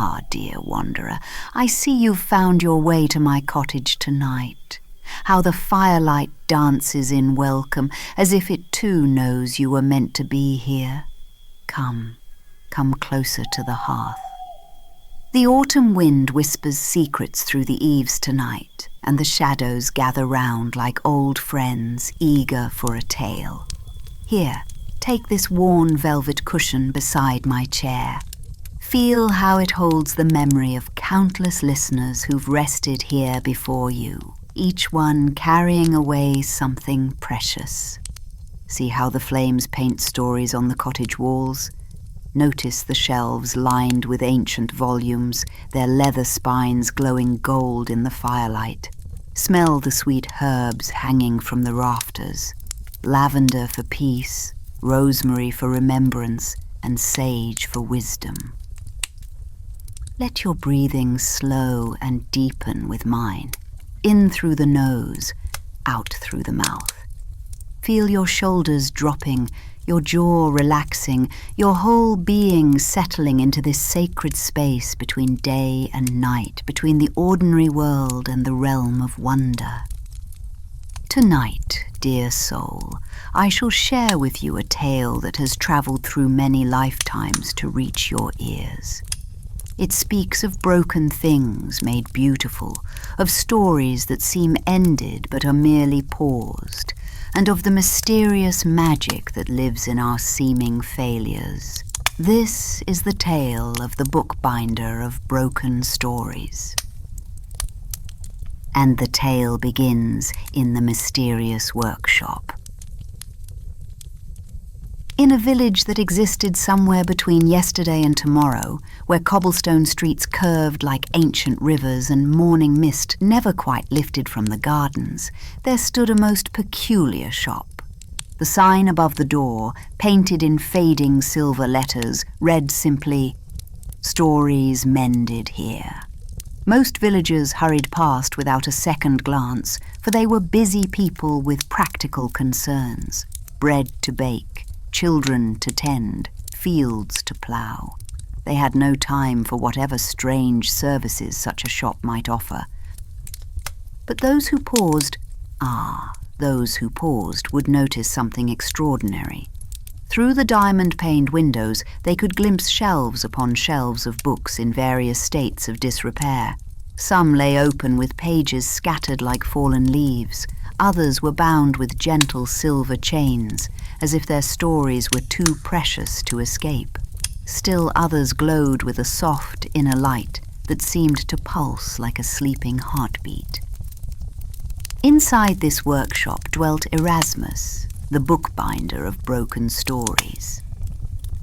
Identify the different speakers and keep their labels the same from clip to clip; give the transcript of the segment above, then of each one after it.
Speaker 1: Ah, dear wanderer, I see you've found your way to my cottage tonight. How the firelight dances in welcome, as if it too knows you were meant to be here. Come closer to the hearth. The autumn wind whispers secrets through the eaves tonight, and the shadows gather round like old friends eager for a tale. Here, take this worn velvet cushion beside my chair. Feel how it holds the memory of countless listeners who've rested here before you, each one carrying away something precious. See how the flames paint stories on the cottage walls? Notice the shelves lined with ancient volumes, their leather spines glowing gold in the firelight. Smell the sweet herbs hanging from the rafters. Lavender for peace, rosemary for remembrance, and sage for wisdom. Let your breathing slow and deepen with mine. In through the nose, out through the mouth. Feel your shoulders dropping, your jaw relaxing, your whole being settling into this sacred space between day and night, between the ordinary world and the realm of wonder. Tonight, dear soul, I shall share with you a tale that has travelled through many lifetimes to reach your ears. It speaks of broken things made beautiful, of stories that seem ended but are merely paused, and of the mysterious magic that lives in our seeming failures. This is the tale of the Bookbinder of broken stories. And the tale begins in the mysterious workshop. In a village that existed somewhere between yesterday and tomorrow, where cobblestone streets curved like ancient rivers and morning mist never quite lifted from the gardens, there stood a most peculiar shop. The sign above the door, painted in fading silver letters, read simply, "Stories mended here." Most villagers hurried past without a second glance, for they were busy people with practical concerns. Bread to bake, children to tend, fields to plough. They had no time for whatever strange services such a shop might offer. But those who paused would notice something extraordinary. Through the diamond-paned windows they could glimpse shelves upon shelves of books in various states of disrepair. Some lay open with pages scattered like fallen leaves. Others were bound with gentle silver chains, as if their stories were too precious to escape. Still others glowed with a soft inner light that seemed to pulse like a sleeping heartbeat. Inside this workshop dwelt Erasmus, the bookbinder of broken stories.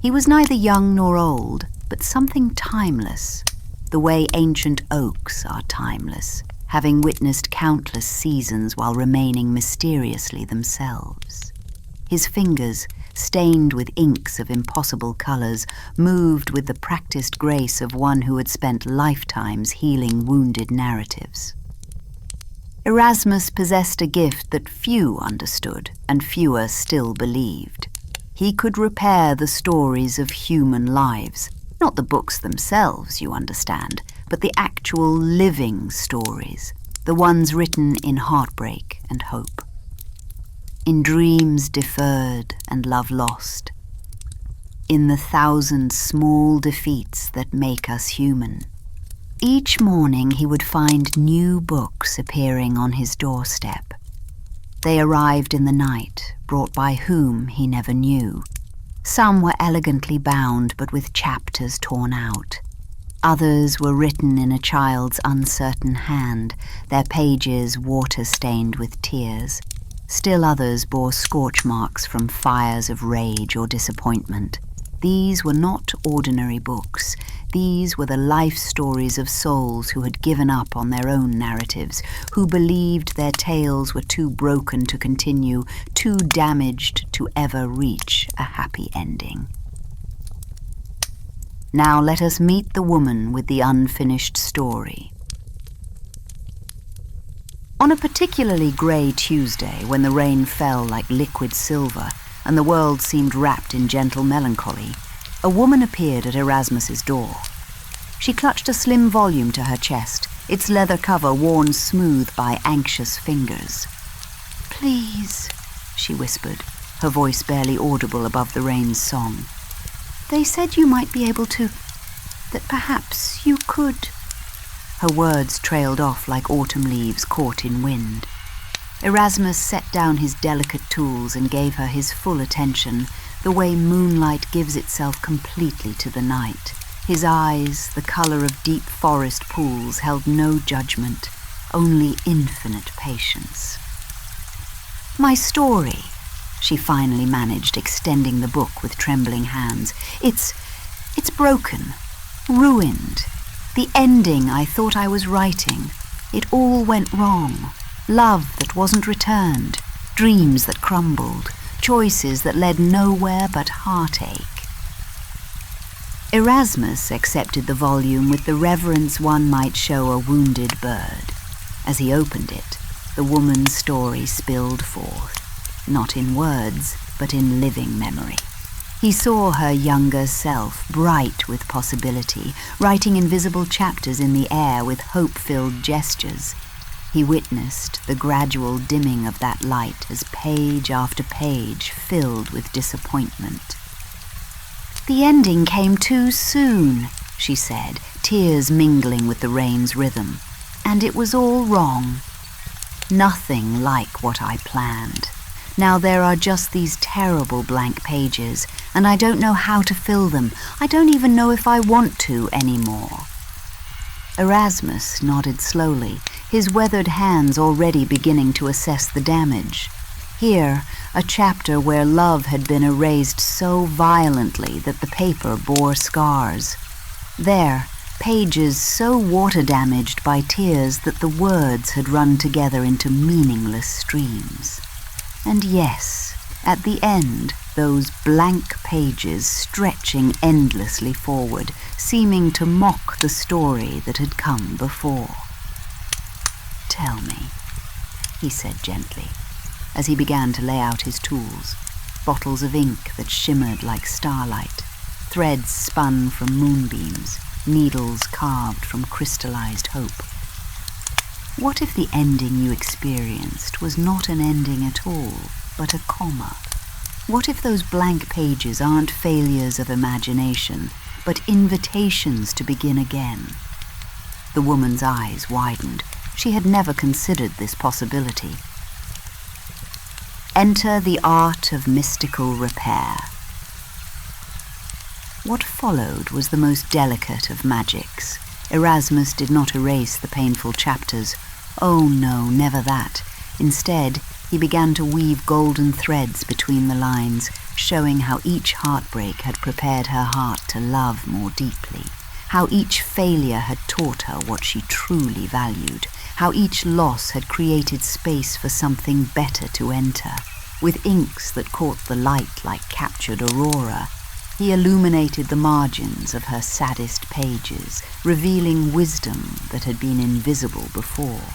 Speaker 1: He was neither young nor old, but something timeless, the way ancient oaks are timeless, having witnessed countless seasons while remaining mysteriously themselves. His fingers, stained with inks of impossible colours, moved with the practised grace of one who had spent lifetimes healing wounded narratives. Erasmus possessed a gift that few understood and fewer still believed. He could repair the stories of human lives, not the books themselves, you understand, but the actual living stories, the ones written in heartbreak and hope, in dreams deferred and love lost, in the thousand small defeats that make us human. Each morning he would find new books appearing on his doorstep. They arrived in the night, brought by whom he never knew. Some were elegantly bound but with chapters torn out. Others were written in a child's uncertain hand, their pages water-stained with tears. Still others bore scorch marks from fires of rage or disappointment. These were not ordinary books. These were the life stories of souls who had given up on their own narratives, who believed their tales were too broken to continue, too damaged to ever reach a happy ending. Now let us meet the woman with the unfinished story. On a particularly grey Tuesday, when the rain fell like liquid silver and the world seemed wrapped in gentle melancholy, a woman appeared at Erasmus's door. She clutched a slim volume to her chest, its leather cover worn smooth by anxious fingers. "Please," she whispered, her voice barely audible above the rain's song. "They said you might be able to... that perhaps you could..." Her words trailed off like autumn leaves caught in wind. Erasmus set down his delicate tools and gave her his full attention, the way moonlight gives itself completely to the night. His eyes, the colour of deep forest pools, held no judgment, only infinite patience. "My story," she finally managed, extending the book with trembling hands. It's broken, ruined. The ending I thought I was writing. It all went wrong. Love that wasn't returned, dreams that crumbled, choices that led nowhere but heartache. Erasmus accepted the volume with the reverence one might show a wounded bird. As he opened it, the woman's story spilled forth, not in words, but in living memory. He saw her younger self, bright with possibility, writing invisible chapters in the air with hope-filled gestures. He witnessed the gradual dimming of that light as page after page filled with disappointment. "The ending came too soon," she said, tears mingling with the rain's rhythm. "And it was all wrong. Nothing like what I planned. Now there are just these terrible blank pages, and I don't know how to fill them. I don't even know if I want to anymore." Erasmus nodded slowly, his weathered hands already beginning to assess the damage. Here, a chapter where love had been erased so violently that the paper bore scars. There, pages so water-damaged by tears that the words had run together into meaningless streams. And yes, at the end, those blank pages stretching endlessly forward, seeming to mock the story that had come before. "Tell me," he said gently, as he began to lay out his tools, bottles of ink that shimmered like starlight, threads spun from moonbeams, needles carved from crystallized hope. "What if the ending you experienced was not an ending at all, but a comma? What if those blank pages aren't failures of imagination, but invitations to begin again?" The woman's eyes widened. She had never considered this possibility. Enter the art of mystical repair. What followed was the most delicate of magics. Erasmus did not erase the painful chapters. Oh no, never that. Instead, he began to weave golden threads between the lines, showing how each heartbreak had prepared her heart to love more deeply, how each failure had taught her what she truly valued, how each loss had created space for something better to enter. With inks that caught the light like captured aurora, he illuminated the margins of her saddest pages, revealing wisdom that had been invisible before.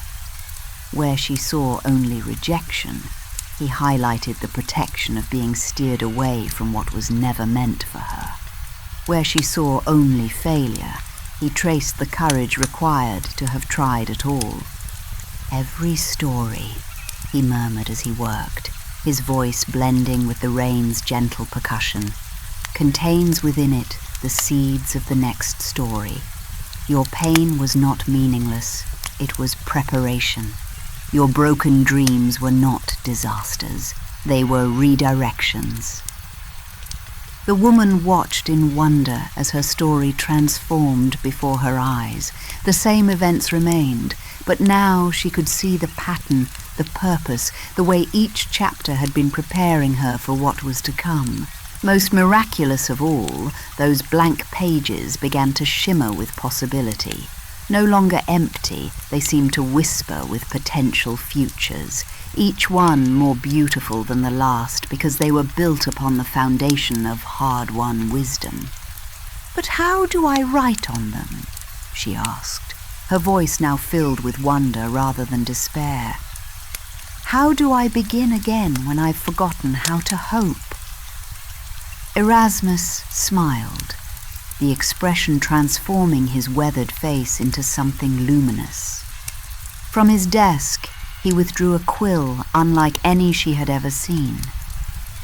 Speaker 1: Where she saw only rejection, he highlighted the protection of being steered away from what was never meant for her. Where she saw only failure, he traced the courage required to have tried at all. "Every story," he murmured as he worked, his voice blending with the rain's gentle percussion, "contains within it the seeds of the next story. Your pain was not meaningless, it was preparation. Your broken dreams were not disasters, they were redirections." The woman watched in wonder as her story transformed before her eyes. The same events remained, but now she could see the pattern, the purpose, the way each chapter had been preparing her for what was to come. Most miraculous of all, those blank pages began to shimmer with possibility. No longer empty, they seemed to whisper with potential futures, each one more beautiful than the last because they were built upon the foundation of hard-won wisdom. "But how do I write on them?" she asked, her voice now filled with wonder rather than despair. "How do I begin again when I've forgotten how to hope?" Erasmus smiled. the expression transforming his weathered face into something luminous. From his desk, he withdrew a quill unlike any she had ever seen.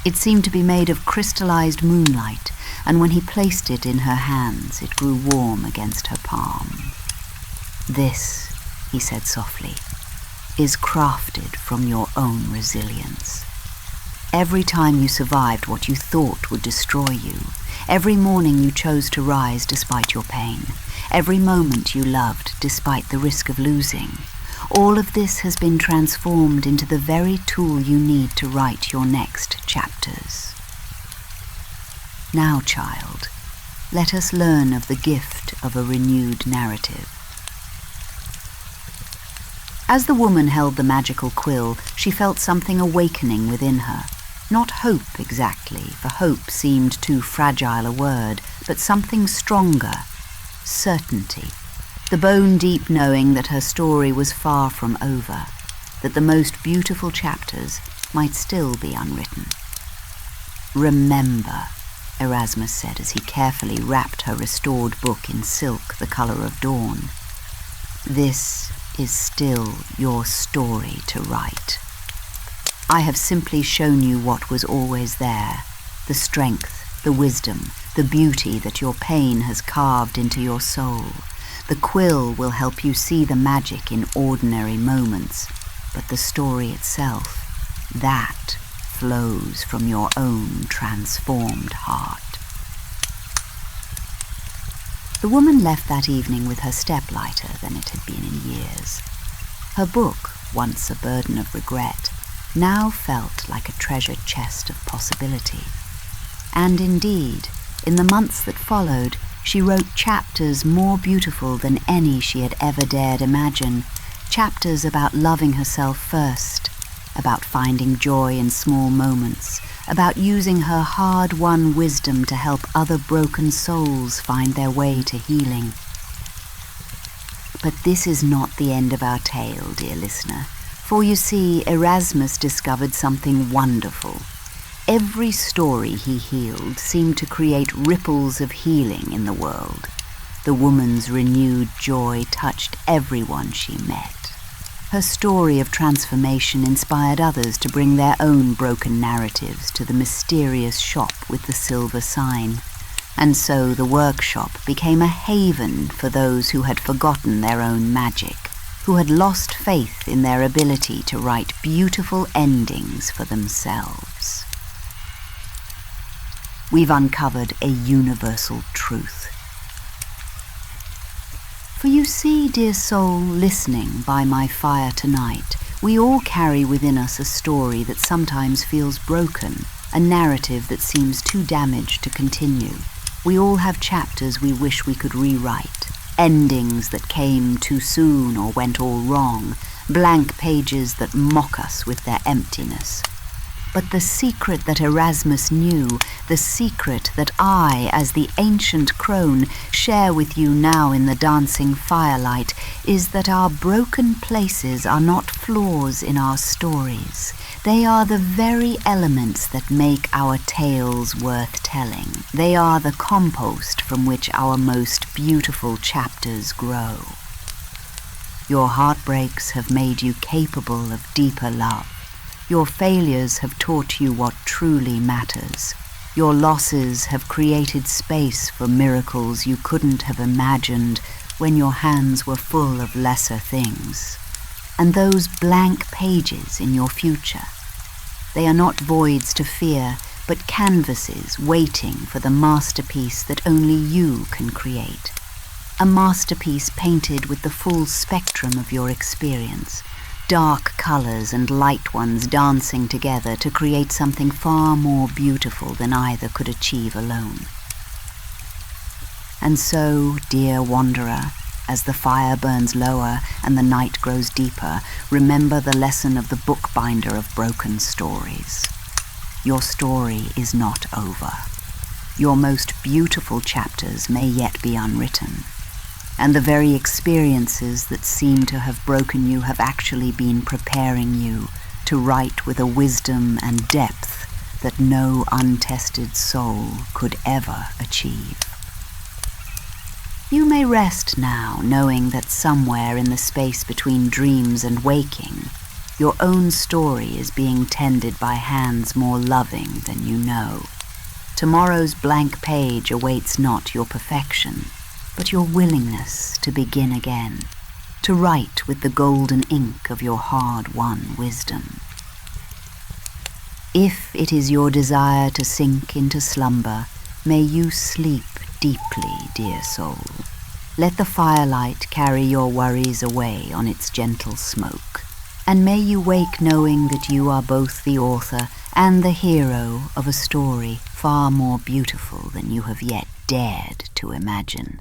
Speaker 1: It seemed to be made of crystallized moonlight, and when he placed it in her hands, it grew warm against her palm. "This," he said softly, "is crafted from your own resilience. Every time you survived what you thought would destroy you, every morning you chose to rise despite your pain, every moment you loved despite the risk of losing, all of this has been transformed into the very tool you need to write your next chapters. Now, child, let us learn of the gift of a renewed narrative." As the woman held the magical quill, she felt something awakening within her. Not hope exactly, for hope seemed too fragile a word, but something stronger, certainty. The bone-deep knowing that her story was far from over, that the most beautiful chapters might still be unwritten. "Remember," Erasmus said as he carefully wrapped her restored book in silk the color of dawn, "this is still your story to write. I have simply shown you what was always there, the strength, the wisdom, the beauty that your pain has carved into your soul. The quill will help you see the magic in ordinary moments, but the story itself, that flows from your own transformed heart." The woman left that evening with her step lighter than it had been in years. Her book, once a burden of regret, now felt like a treasured chest of possibility. And indeed, in the months that followed, she wrote chapters more beautiful than any she had ever dared imagine, chapters about loving herself first, about finding joy in small moments, about using her hard-won wisdom to help other broken souls find their way to healing. But this is not the end of our tale, dear listener, for you see, Erasmus discovered something wonderful. Every story he healed seemed to create ripples of healing in the world. The woman's renewed joy touched everyone she met. Her story of transformation inspired others to bring their own broken narratives to the mysterious shop with the silver sign. And so the workshop became a haven for those who had forgotten their own magic, who had lost faith in their ability to write beautiful endings for themselves. We've uncovered a universal truth. For you see, dear soul, listening by my fire tonight, we all carry within us a story that sometimes feels broken, a narrative that seems too damaged to continue. We all have chapters we wish we could rewrite, endings that came too soon or went all wrong, blank pages that mock us with their emptiness. But the secret that Erasmus knew, the secret that I, as the ancient crone, share with you now in the dancing firelight, is that our broken places are not flaws in our stories. They are the very elements that make our tales worth telling. They are the compost from which our most beautiful chapters grow. Your heartbreaks have made you capable of deeper love. Your failures have taught you what truly matters. Your losses have created space for miracles you couldn't have imagined when your hands were full of lesser things. And those blank pages in your future, they are not voids to fear, but canvases waiting for the masterpiece that only you can create. A masterpiece painted with the full spectrum of your experience, dark colors and light ones dancing together to create something far more beautiful than either could achieve alone. And so, dear wanderer, as the fire burns lower and the night grows deeper, remember the lesson of the Bookbinder of broken stories. Your story is not over. Your most beautiful chapters may yet be unwritten. And the very experiences that seem to have broken you have actually been preparing you to write with a wisdom and depth that no untested soul could ever achieve. You may rest now, knowing that somewhere in the space between dreams and waking, your own story is being tended by hands more loving than you know. Tomorrow's blank page awaits not your perfection, but your willingness to begin again, to write with the golden ink of your hard-won wisdom. If it is your desire to sink into slumber, may you sleep deeply, dear soul. Let the firelight carry your worries away on its gentle smoke, and may you wake knowing that you are both the author and the hero of a story far more beautiful than you have yet dared to imagine.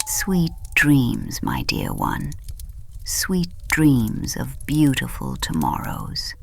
Speaker 1: Sweet dreams, my dear one. Sweet dreams of beautiful tomorrows.